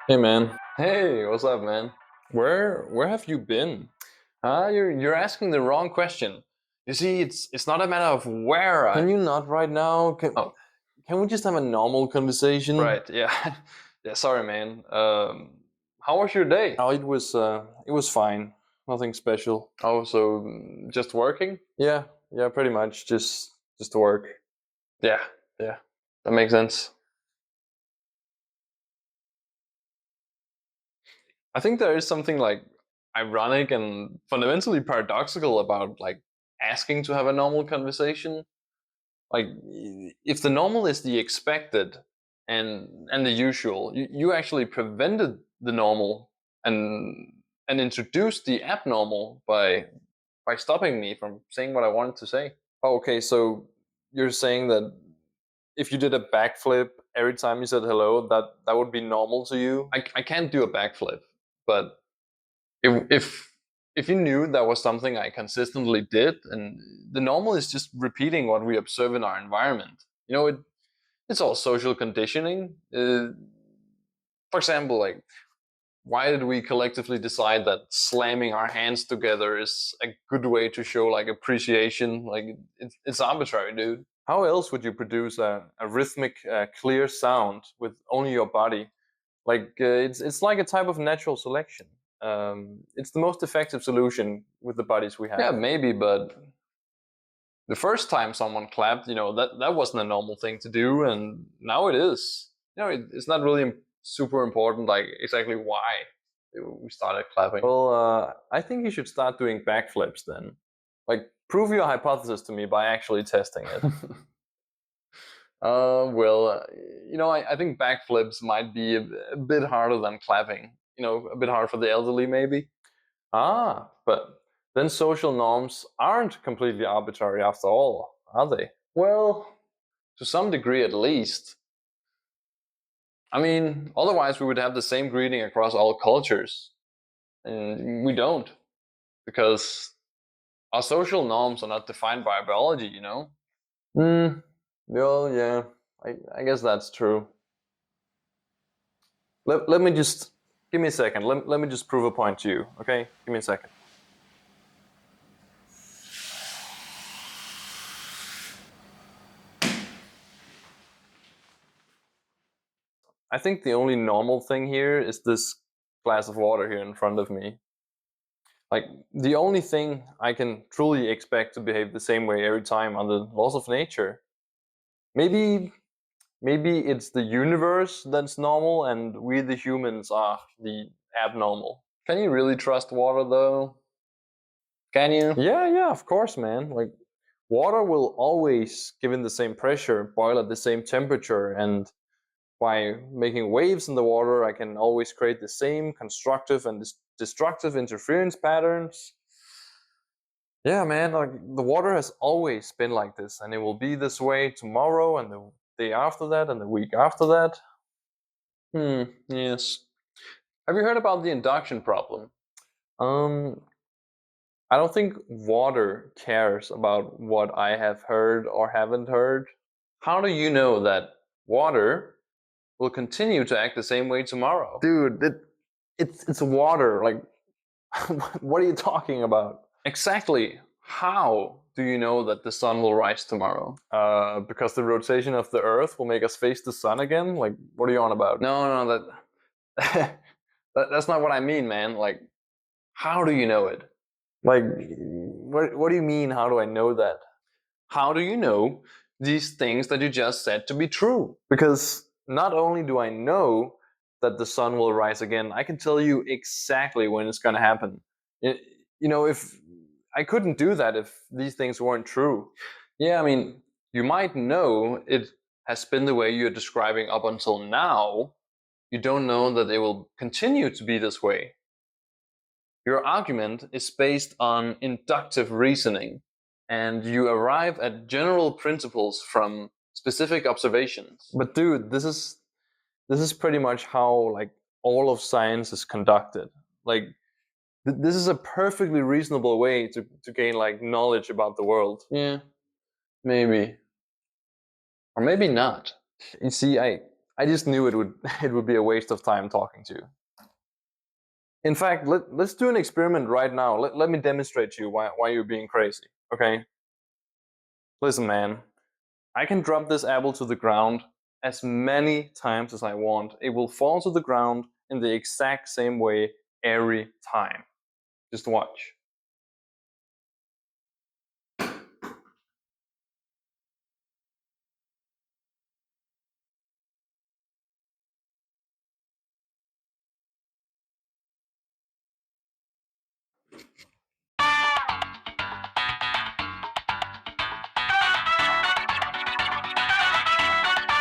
Hey man, Hey, what's up, man? where have you been? You're asking the wrong question. You see, it's not a matter of where Can I. you not right now? Oh, Can we just have a normal conversation? right, yeah, yeah. Sorry, man. How was your day? Oh, it was fine. Nothing special. Oh, so just working? Yeah, yeah, pretty much just work. Yeah, yeah. That makes sense. I think there is something like ironic and fundamentally paradoxical about like asking to have a normal conversation. Like if the normal is the expected and the usual, you actually prevented the normal and introduced the abnormal by stopping me from saying what I wanted to say. Oh, okay, so you're saying that if you did a backflip every time you said hello, that would be normal to you? I can't do a backflip, but if you knew that was something I consistently did, and the normal is just repeating what we observe in our environment. It's all social conditioning. For example, like why did we collectively decide that slamming our hands together is a good way to show like appreciation? Like it's arbitrary, dude. How else would you produce a rhythmic, clear sound with only your body? Like it's like a type of natural selection. It's the most effective solution with the bodies we Yeah, have. maybe, but the first time someone clapped, that wasn't a normal thing to do, and now it is. It's not really super important, like exactly why we started clapping. Well, I think you should start doing backflips then. Like, prove your hypothesis to me by actually testing it. Well, I think backflips might be a bit harder than clapping. A bit hard for the elderly, maybe. Ah, but then social norms aren't completely arbitrary after all, are they? Well, to some degree at least. I mean, otherwise we would have the same greeting across all cultures, and we don't because our social norms are not defined by biology. Hmm. Well, yeah. I guess that's true. Let me just give me a second. Let me just prove a point to you. Okay, give me a second. I think the only normal thing here is this glass of water here in front of me. Like the only thing I can truly expect to behave the same way every time are the laws of nature. Maybe maybe it's the universe that's normal and we the humans are the abnormal. Can you really trust water though? Can you? Yeah, yeah, of course, man. Like water will always, given the same pressure, boil at the same temperature, and by making waves in the water, I can always create the same constructive and destructive interference patterns. Yeah, man, like the water has always been like this, and it will be this way tomorrow, and the day after that, and the week after that. Yes. Have you heard about the induction problem? Um, I don't think water cares about what I have heard or haven't heard. How do you know that water will continue to act the same way tomorrow? Dude, it's water. Like, what are you talking about? Exactly. How do you know that the sun will rise tomorrow? Because the rotation of the Earth will make us face the sun again. Like, what are you on about? No, no, that's not what I mean, man. Like, how do you know it? Like, what do you mean? How do I know that? How do you know these things that you just said to be true? Because not only do I know that the sun will rise again, I can tell you exactly when it's going to happen. If I couldn't do that if these things weren't true. Yeah, I mean, you might know it has been the way you're describing up until now. You don't know that it will continue to be this way. Your argument is based on inductive reasoning, and you arrive at general principles from specific observations. But dude, this is pretty much how like all of science is conducted. Like this is a perfectly reasonable way to gain like knowledge about the world. Yeah, maybe. Or maybe not. You see, I just knew it would it would be a waste of time talking to you. In fact, let's do an experiment right now. Let me demonstrate to you why you're being crazy. Okay? Listen, man. I can drop this apple to the ground as many times as I want. It will fall to the ground in the exact same way every time. Just watch.